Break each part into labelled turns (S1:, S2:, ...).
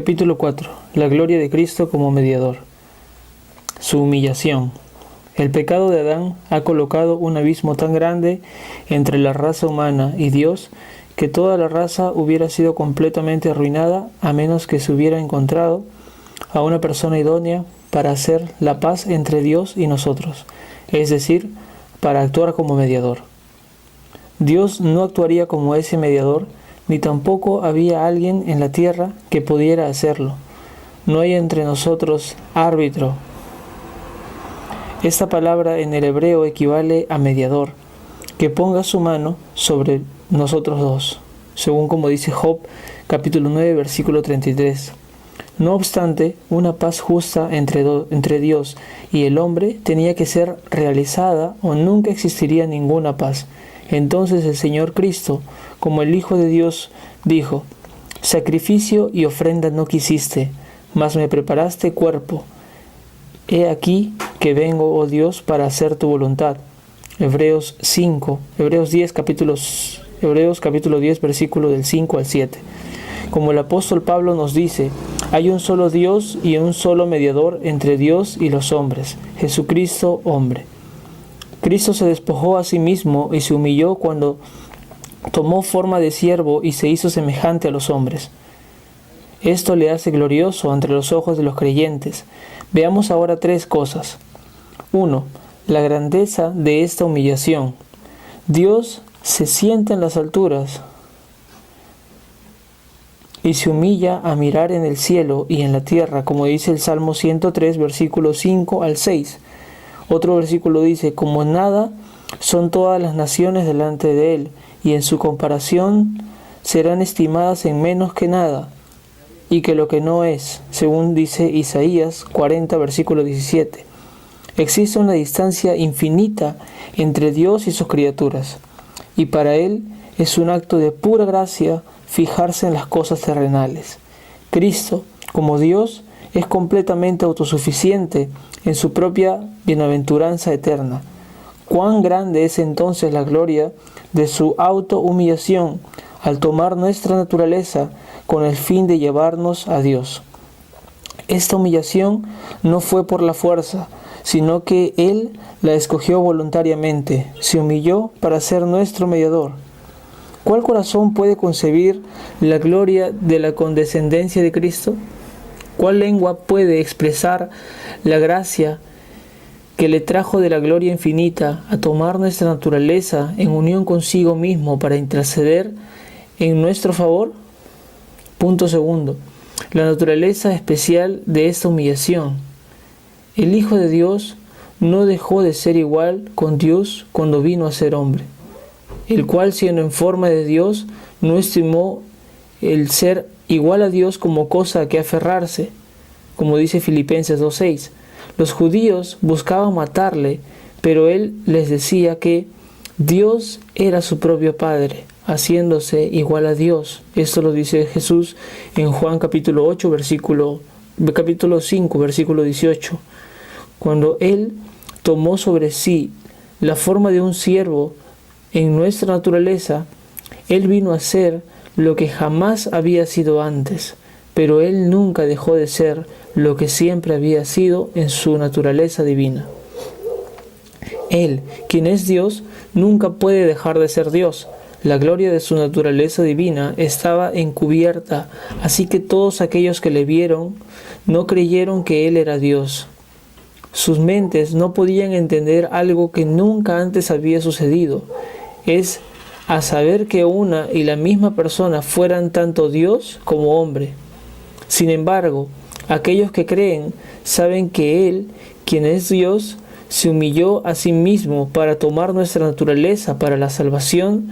S1: Capítulo 4. La gloria de Cristo como mediador. Su humillación. El pecado de Adán ha colocado un abismo tan grande entre la raza humana y Dios que toda la raza hubiera sido completamente arruinada a menos que se hubiera encontrado a una persona idónea para hacer la paz entre Dios y nosotros, es decir, para actuar como mediador. Dios no actuaría como ese mediador, ni tampoco había alguien en la tierra que pudiera hacerlo. No hay entre nosotros árbitro. Esta palabra en el hebreo equivale a mediador, que ponga su mano sobre nosotros dos, según como dice Job, capítulo 9, versículo 33. No obstante, una paz justa entre Dios y el hombre tenía que ser realizada o nunca existiría ninguna paz. Entonces el Señor Cristo, como el Hijo de Dios, dijo: sacrificio y ofrenda no quisiste, mas me preparaste cuerpo. He aquí que vengo, oh Dios, para hacer tu voluntad. Hebreos capítulo 10, versículo del 5 al 7. Como el apóstol Pablo nos dice, hay un solo Dios y un solo mediador entre Dios y los hombres, Jesucristo hombre. Cristo se despojó a sí mismo y se humilló cuando tomó forma de siervo y se hizo semejante a los hombres. Esto le hace glorioso ante los ojos de los creyentes. Veamos ahora tres cosas. 1. La grandeza de esta humillación. Dios se sienta en las alturas y se humilla a mirar en el cielo y en la tierra, como dice el Salmo 103, versículos 5 al 6. Otro versículo dice: como nada son todas las naciones delante de él, y en su comparación serán estimadas en menos que nada, y que lo que no es, según dice Isaías 40, versículo 17. Existe una distancia infinita entre Dios y sus criaturas, y para él es un acto de pura gracia fijarse en las cosas terrenales. Cristo, como Dios, es completamente autosuficiente en su propia bienaventuranza eterna. Cuán grande es entonces la gloria de su autohumillación al tomar nuestra naturaleza con el fin de llevarnos a Dios. Esta humillación no fue por la fuerza, sino que Él la escogió voluntariamente, se humilló para ser nuestro mediador. ¿Cuál corazón puede concebir la gloria de la condescendencia de Cristo? ¿Cuál lengua puede expresar la gracia que le trajo de la gloria infinita a tomar nuestra naturaleza en unión consigo mismo para interceder en nuestro favor? Punto segundo. La naturaleza especial de esta humillación. El Hijo de Dios no dejó de ser igual con Dios cuando vino a ser hombre, el cual, siendo en forma de Dios, no estimó el ser igual a Dios como cosa a que aferrarse, como dice Filipenses 2:6. Los judíos buscaban matarle, pero él les decía que Dios era su propio Padre, haciéndose igual a Dios. Esto lo dice Jesús en Juan capítulo 5, versículo 18. Cuando Él tomó sobre sí la forma de un siervo en nuestra naturaleza, Él vino a ser lo que jamás había sido antes, pero Él nunca dejó de ser lo que siempre había sido en su naturaleza divina. Él, quien es Dios, nunca puede dejar de ser Dios. La gloria de su naturaleza divina estaba encubierta, así que todos aquellos que le vieron no creyeron que Él era Dios. Sus mentes no podían entender algo que nunca antes había sucedido, es a saber que una y la misma persona fueran tanto Dios como hombre. Sin embargo, aquellos que creen saben que Él, quien es Dios, se humilló a sí mismo para tomar nuestra naturaleza para la salvación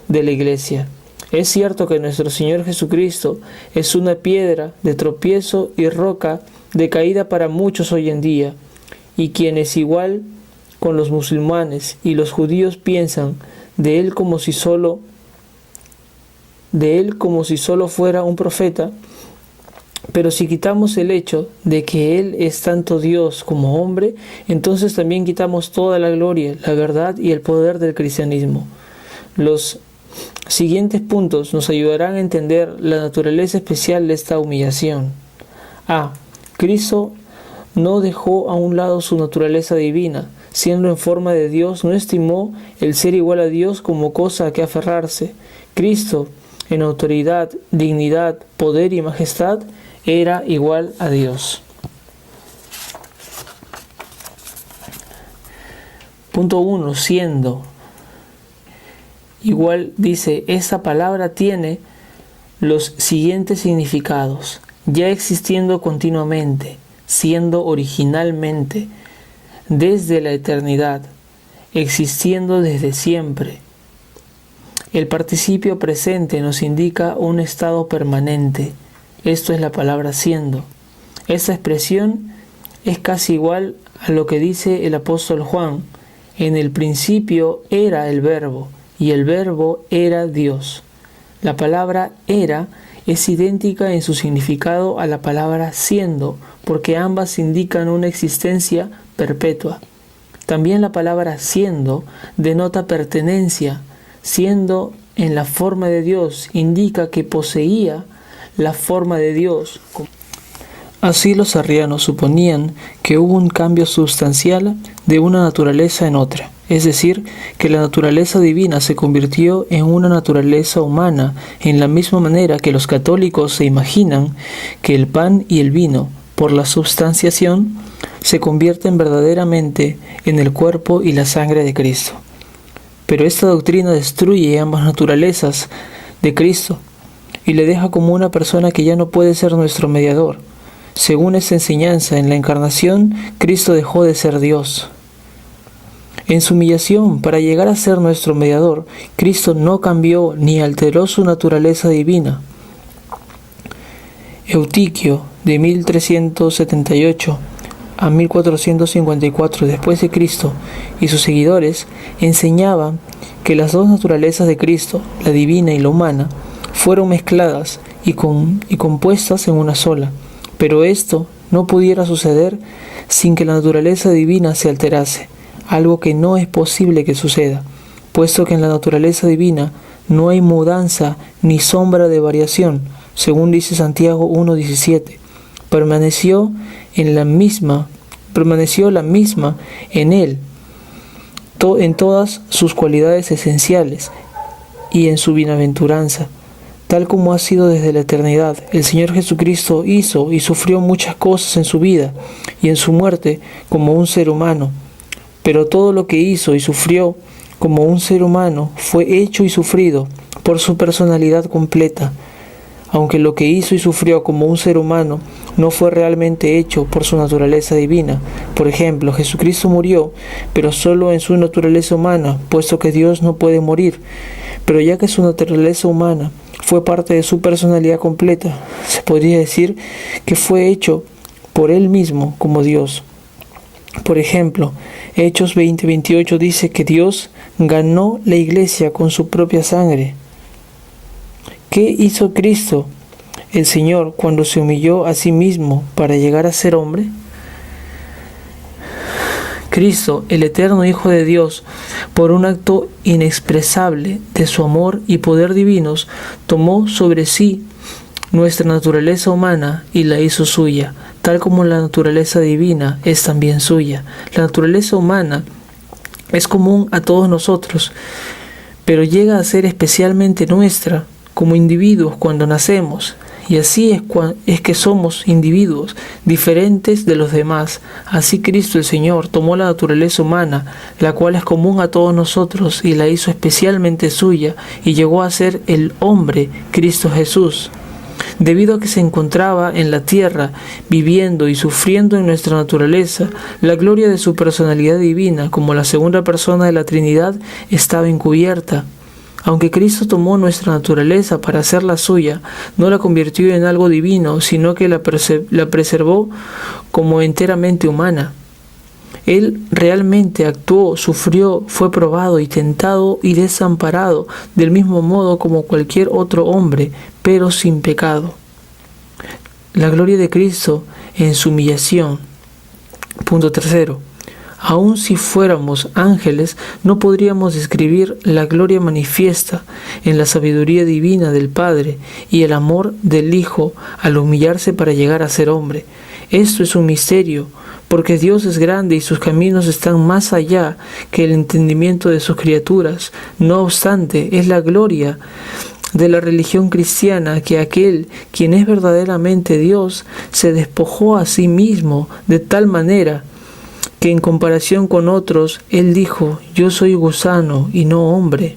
S1: de la iglesia. Es cierto que nuestro Señor Jesucristo es una piedra de tropiezo y roca de caída para muchos hoy en día, y quienes, igual con los musulmanes y los judíos, piensan de él como si solo fuera un profeta. Pero si quitamos el hecho de que Él es tanto Dios como hombre, entonces también quitamos toda la gloria, la verdad y el poder del cristianismo. Los siguientes puntos nos ayudarán a entender la naturaleza especial de esta humillación. A. Cristo no dejó a un lado su naturaleza divina. Siendo en forma de Dios, no estimó el ser igual a Dios como cosa a que aferrarse. Cristo, en autoridad, dignidad, poder y majestad, era igual a Dios. Punto 1. Siendo. Igual dice, esta palabra tiene los siguientes significados: ya existiendo continuamente, siendo originalmente, desde la eternidad, existiendo desde siempre. El participio presente nos indica un estado permanente. Esto es la palabra siendo. Esta expresión es casi igual a lo que dice el apóstol Juan: en el principio era el Verbo, y el Verbo era Dios. La palabra era es idéntica en su significado a la palabra siendo, porque ambas indican una existencia perpetua. También la palabra siendo denota pertenencia. Siendo en la forma de Dios indica que poseía la forma de Dios. Así los arrianos suponían que hubo un cambio sustancial de una naturaleza en otra, es decir, que la naturaleza divina se convirtió en una naturaleza humana, en la misma manera que los católicos se imaginan que el pan y el vino, por la substanciación, se convierten verdaderamente en el cuerpo y la sangre de Cristo. Pero esta doctrina destruye ambas naturalezas de Cristo y le deja como una persona que ya no puede ser nuestro mediador. Según esta enseñanza, en la encarnación, Cristo dejó de ser Dios. En su humillación, para llegar a ser nuestro mediador, Cristo no cambió ni alteró su naturaleza divina. Eutiquio, de 1378 a 1454 después de Cristo, y sus seguidores enseñaban que las dos naturalezas de Cristo, la divina y la humana, fueron mezcladas y compuestas en una sola. Pero esto no pudiera suceder sin que la naturaleza divina se alterase, algo que no es posible que suceda, puesto que en la naturaleza divina no hay mudanza ni sombra de variación, según dice Santiago 1:17. Permaneció la misma en él, en todas sus cualidades esenciales y en su bienaventuranza, tal como ha sido desde la eternidad. El Señor Jesucristo hizo y sufrió muchas cosas en su vida y en su muerte como un ser humano, pero todo lo que hizo y sufrió como un ser humano fue hecho y sufrido por su personalidad completa, aunque lo que hizo y sufrió como un ser humano no fue realmente hecho por su naturaleza divina. Por ejemplo, Jesucristo murió, pero solo en su naturaleza humana, puesto que Dios no puede morir. Pero ya que su naturaleza humana fue parte de su personalidad completa, se podría decir que fue hecho por Él mismo como Dios. Por ejemplo, Hechos 20:28 dice que Dios ganó la iglesia con su propia sangre. ¿Qué hizo Cristo, el Señor, cuando se humilló a sí mismo para llegar a ser hombre? Cristo, el eterno Hijo de Dios, por un acto inexpresable de su amor y poder divinos, tomó sobre sí nuestra naturaleza humana y la hizo suya, tal como la naturaleza divina es también suya. La naturaleza humana es común a todos nosotros, pero llega a ser especialmente nuestra como individuos cuando nacemos, y así es que somos individuos diferentes de los demás. Así Cristo el Señor tomó la naturaleza humana, la cual es común a todos nosotros, y la hizo especialmente suya, y llegó a ser el hombre Cristo Jesús. Debido a que se encontraba en la tierra, viviendo y sufriendo en nuestra naturaleza, la gloria de su personalidad divina, como la segunda persona de la Trinidad, estaba encubierta. Aunque Cristo tomó nuestra naturaleza para hacerla suya, no la convirtió en algo divino, sino que la preservó como enteramente humana. Él realmente actuó, sufrió, fue probado y tentado y desamparado, del mismo modo como cualquier otro hombre, pero sin pecado. La gloria de Cristo en su humillación. Punto 3. Aun si fuéramos ángeles, no podríamos describir la gloria manifiesta en la sabiduría divina del Padre y el amor del Hijo al humillarse para llegar a ser hombre. Esto es un misterio, porque Dios es grande y sus caminos están más allá que el entendimiento de sus criaturas. No obstante, es la gloria de la religión cristiana que aquel quien es verdaderamente Dios se despojó a sí mismo de tal manera que en comparación con otros, Él dijo: yo soy gusano y no hombre.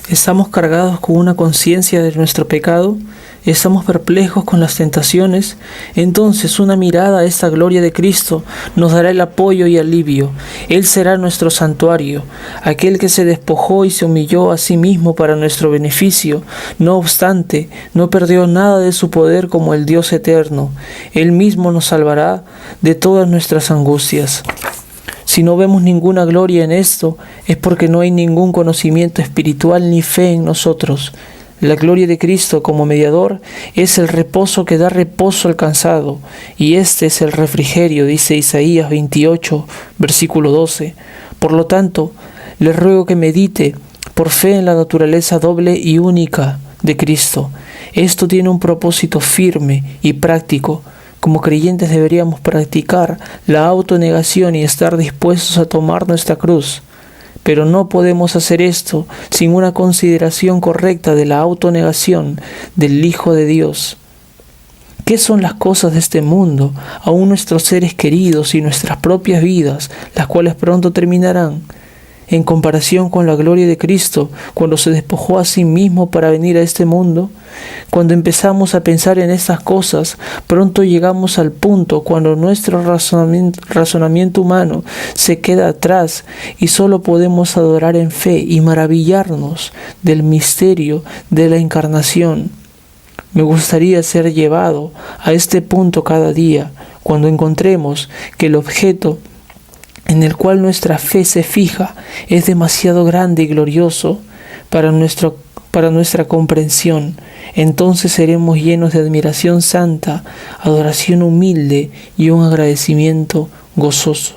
S1: ¿Estamos cargados con una conciencia de nuestro pecado? ¿Estamos perplejos con las tentaciones? Entonces una mirada a esta gloria de Cristo nos dará el apoyo y alivio. Él será nuestro santuario, aquel que se despojó y se humilló a sí mismo para nuestro beneficio. No obstante, no perdió nada de su poder como el Dios eterno. Él mismo nos salvará de todas nuestras angustias. Si no vemos ninguna gloria en esto, es porque no hay ningún conocimiento espiritual ni fe en nosotros. La gloria de Cristo como mediador es el reposo que da reposo al cansado, y este es el refrigerio, dice Isaías 28, versículo 12. Por lo tanto, le ruego que medite por fe en la naturaleza doble y única de Cristo. Esto tiene un propósito firme y práctico. Como creyentes deberíamos practicar la autonegación y estar dispuestos a tomar nuestra cruz. Pero no podemos hacer esto sin una consideración correcta de la autonegación del Hijo de Dios. ¿Qué son las cosas de este mundo, aún nuestros seres queridos y nuestras propias vidas, las cuales pronto terminarán? En comparación con la gloria de Cristo, cuando se despojó a sí mismo para venir a este mundo, cuando empezamos a pensar en estas cosas, pronto llegamos al punto cuando nuestro razonamiento humano se queda atrás y solo podemos adorar en fe y maravillarnos del misterio de la encarnación. Me gustaría ser llevado a este punto cada día, cuando encontremos que el objeto en el cual nuestra fe se fija es demasiado grande y glorioso para nuestra comprensión. Entonces seremos llenos de admiración santa, adoración humilde y un agradecimiento gozoso.